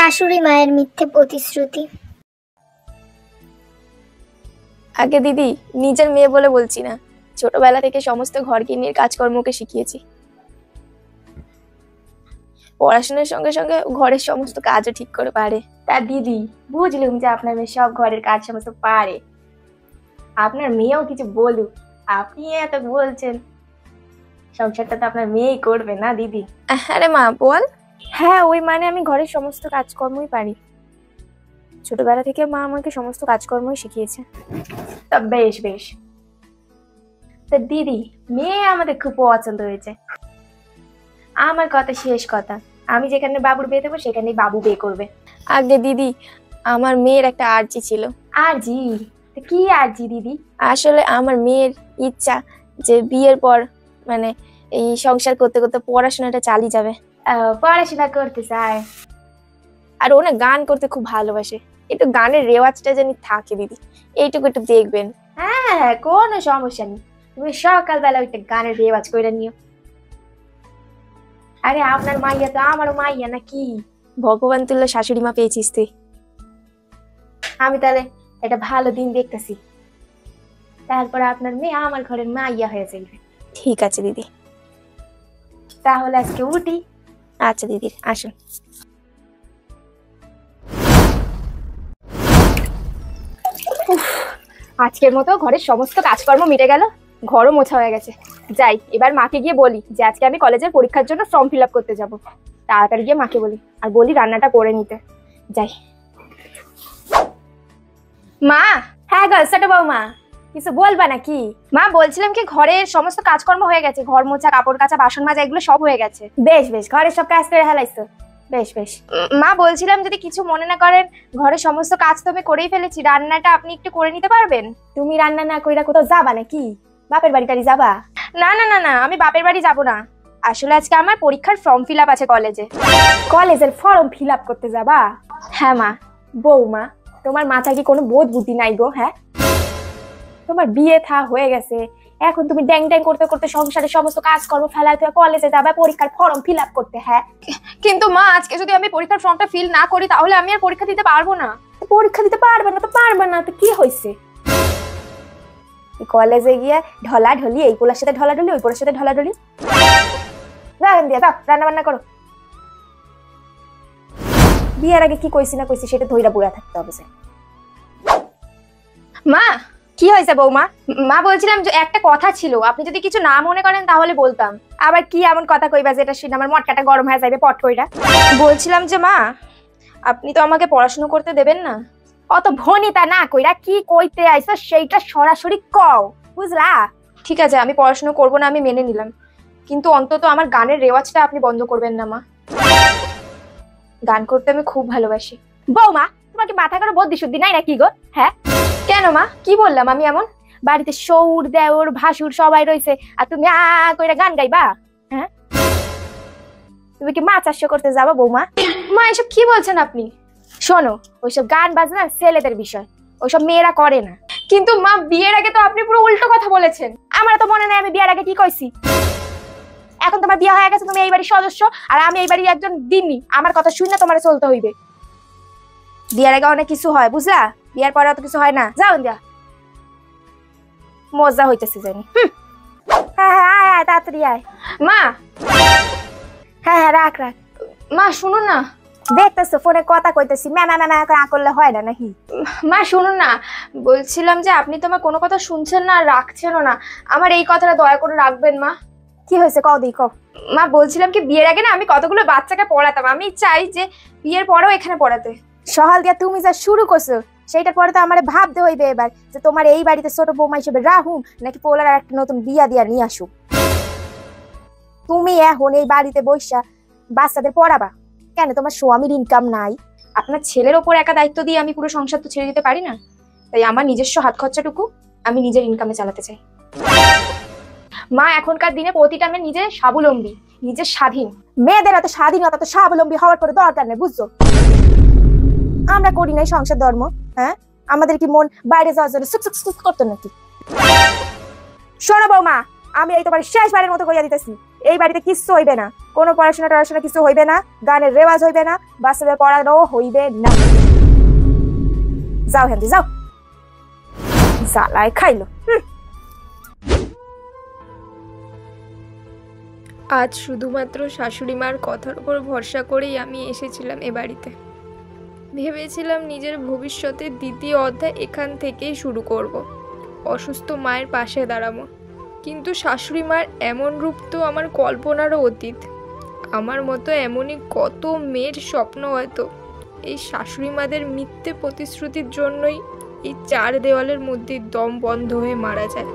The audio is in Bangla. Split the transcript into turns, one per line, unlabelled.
শাশুড়ি মায়ের মিথ্যে প্রতিশ্রুতি।
আগে দিদি, নিজের মেয়ে বলে বলছি না, ছোটবেলা থেকে সমস্ত ঘরগিন্নির কাজকর্মকে শিখিয়েছি। পড়াশোনার সঙ্গে সঙ্গে ঘরের সমস্ত কাজও ঠিক করে পারে। তা দিদি, বুঝলুম যে আপনার মেয়ে সব ঘরের কাজ সমস্ত পারে। আপনার মেয়েও কিছু বলুক, আপনি এত বলছেন, সংসারটা তো আপনার মেয়েই করবে না দিদি। আরে মা বল। হ্যাঁ, ওই মানে আমি ঘরের সমস্ত কাজকর্মই পারি। ছোটবেলা থেকে মা আমাকে সমস্ত কাজকর্মই শিখিয়েছে। তা বেশ বেশ। তা দিদি, মেয়ে আমাদের খুব পছন্দ হয়েছে। আমার কথা শেষ কথা, আমি যেখানে বাবুর বিয়ে দেবো সেখানেই বাবু বিয়ে করবে। আগে দিদি, আমার মেয়ের একটা আর্জি ছিল। আর্জি? কি আর্জি দিদি? আসলে আমার মেয়ের ইচ্ছা যে বিয়ের পর মানে এই সংসার করতে করতে পড়াশোনাটা চালিয়ে যাবে। পড়াশোনা করতে চায়, আর ও না গান করতে খুব ভালোবাসে। একটু গানের রেওয়াজটা জানি থাকে দিদি, এইটুকু একটু দেখবেন। হ্যাঁ, কোনো সমস্যা নেই, তুমি সকালবেলা ওইটা গানের রেওয়াজ করে নিও। আরে আপনার মাইয়া তো আমারও মাইয়া নাকি? ভগবান তুল্য শাশুড়ি মা পেয়েছিস তুই। আমি তাহলে একটা ভালো দিন দেখতেছি, তারপর আপনার মেয়ে আমার ঘরের মাইয়া হয়ে যাবে। ঠিক আছে দিদি, তাহলে আজকে উঠি। আচ্ছা দিদি, আসুন। আজকের মতো ঘরের সমস্ত কাজকর্ম মিটে গেল, ঘরও মোছা হয়ে গেছে। যাই, এবার মাকে গিয়ে বলি যে আজকে আমি কলেজের পরীক্ষার জন্য ফর্ম ফিল আপ করতে যাব। তাড়াতাড়ি গিয়ে মাকে বলি, আর বলি রান্নাটা করে নিতে। যাই। মা। হ্যাঁ গো, ছোট বৌমা, কিছু বলবা নাকি? মা, বলছিলাম কি ঘরের সমস্ত কাজকর্ম হয়ে গেছে, ঘর মোছা, কাপড় কাচা, বাসন মাজা, এগুলো সব হয়ে গেছে। বেশ বেশ, ঘরের সব কাজ করে হেলাইছো। বেশ বেশ। মা, বলছিলাম যদি কিছু মনে না করেন, ঘরের সমস্ত কাজ তো আমি করেই ফেলেছি, রান্নাটা আপনি একটু করে নিতে পারবেন? তুমি রান্না না কইরা কোথাও যাবা নাকি? বাপের বাড়িটারি যাবা? না না না না, আমি বাপের বাড়ি যাব না। আসলে আজকে আমার পরীক্ষার ফর্ম ফিল আপ আছে কলেজে। কলেজের ফর্ম ফিল আপ করতে যাবা? হ্যাঁ মা। বৌমা, তোমার মাথায় কি কোনো বোধ বুদ্ধি নাই গো? হ্যাঁ, তোমার বিয়ে থা হয়ে গেছে, এখন তুমি ড্যাং ড্যাং করতে করতে সংসারের সমস্ত কাজকর্ম ফেলায় তুমি কলেজে যাবে পরীক্ষার ফর্ম ফিল আপ করতে। হ্যাঁ, কিন্তু মা আজকে যদি আমি পরীক্ষার ফর্মটা ফিল না করি তাহলে আমি আর পরীক্ষা দিতে পারবো না। পরীক্ষা দিতে পারবে না তো পারবে না, তো কি হয়েছে? কলেজে গিয়ে ঢলাঢলি, এই পোলার সাথে ঢলাঢলি, ওই পোলার সাথে ঢলাঢলি। রান্না বান্না করো। বিয়ের আগে কি কইছি না কইছি সেটা ধইরা বুড়া থাকতে হবে। মা, কি হয়েছে বৌমা? মা, বলছিলাম যে একটা কথা ছিল, আপনি যদি কিছু না মনে করেন তাহলে বলতাম। আবার কি এমন কথা কইবা যেটা শুনে আমার মটকাটা গরম হয়ে যাবে পট কইরা? বলছিলাম যে মা, আপনি তো আমাকে পড়াশোনা করতে দেবেন না। অত ভনিতা না কইরা কি কইতে আইছো সেইটা সরাসরি কও, বুঝলা? ঠিক আছে, আমি পড়াশোনা করব না, আমি মেনে নিলাম, কিন্তু অন্তত আমার গানের রেওয়াজটা আপনি বন্ধ করবেন না মা। গান করতে আমি খুব ভালোবাসি। বৌমা, তোমার কি মাথা কোনো বুদ্ধি শুদ্ধি নাই নাকি গো? হ্যাঁ, কেন মা, কি বললাম আমি এমন? বাড়িতে সৌর দেওর ভাসুর সবাই রয়েছে, আর তুমি কইরা গান গাইবা? হ্যাঁ, তুমি কি মাছ চাষ করতে যাবা বৌমা? মা, এসব কি বলছেন আপনি? শোনো, ওইসব গান বাজনা ছেলেদের বিষয়, ওইসব মেয়েরা করে না। কিন্তু মা, বিয়ের আগে তো আপনি পুরো উল্টো কথা বলেছেন। আমার তো মনে নাই আমি বিয়ের আগে কি কইছি। এখন তোমার বিয়ে হয়ে গেছে, তুমি এই বাড়ির সদস্য, আর আমি এই বাড়ির একজন দিনী। আমার কথা শুনে তোমার চলতে হইবে। বিয়ের আগে অনেক কিছু হয়, বুঝলা? বিয়ের পরে অত কিছু হয় না। যাও দিয়া, মজা হইতেছে জানি। হ্যাঁ হ্যাঁ, আয় তাড়াতাড়ি আয়। মা। হ্যাঁ হ্যাঁ, রাখ রাখ। মা শুনুন না, দেখতেছো ফোনে কথা কইতেছি, ম্যামা ম্যামা করে করলে হয় না নাকি? মা শুনুন না, বলছিলাম যে আপনি তো আমার কোনো কথা শুনছেন না, রাখছেনও না। আমার এই কথাটা দয়া করে রাখবেন মা। কি হয়েছে কও দিই কও। মা, বলছিলাম কি বিয়ের আগে না আমি কতগুলো বাচ্চাকে পড়াতাম, আমি চাই যে বিয়ের পরেও এখানে পড়াতে। সহাল দিয়া তুমি যা শুরু করছো সেইটার পরে তো আমার ভাবতে হইবে এবার যে তোমার এই বাড়িতে ছোট বৌমা হিসেবে রাহুম নাকি পোলার একটা নতুন বিয়া দিয়া নিয়ে আসুক। তুমি এখন এই বাড়িতে বসা বাচ্চাদের পড়াবা কেন? তোমার স্বামীর ইনকাম নাই? আপনার ছেলের ওপর একা দায়িত্ব দিয়ে আমি পুরো সংসার তো ছেড়ে দিতে পারি না, তাই আমার নিজস্ব হাত খরচাটুকু আমি নিজের ইনকামে চালাতে চাই। মা, এখনকার দিনে প্রতিটা মেয়ে নিজে স্বাবলম্বী, নিজের স্বাধীন। মেয়েদের এত স্বাধীনতা তো স্বাবলম্বী হওয়ার পরে দরকার নেই, বুঝছো? আমরা করি নাই সংসার ধর্ম? হ্যাঁ, আমাদের কি মন বাইরে যাওয়ার জন্য সুক সুক করতো নাকি? শোনো বৌমা, আমি এই তোমার শেষবারের মতো কইয়া দিতেছি, এই বাড়িতে কিচ্ছু হইবে না, কোনো পড়াশোনা কিছু হইবে না, গানের রেওয়াজ হইবে না, বাচ্চাদের পড়ানো হইবে না। যাও হেন্দি যাও, জ্বালায় খাইলো।
আজ শুধুমাত্র শাশুড়ি মার কথার উপর ভরসা করেই আমি এসেছিলাম এ বাড়িতে। ভেবেছিলাম নিজের ভবিষ্যতের দ্বিতীয় অধ্যায় এখান থেকেই শুরু করব, অসুস্থ মায়ের পাশে দাঁড়াবো। কিন্তু শাশুড়ি মার এমন রূপ তো আমার কল্পনারও অতীত। আমার মতো এমনই কত মেয়ের স্বপ্ন হয়তো এই শাশুড়ি মাদের মিথ্যে প্রতিশ্রুতির জন্যই এই চার দেওয়ালের মধ্যে দম বন্ধ হয়ে মারা যায়।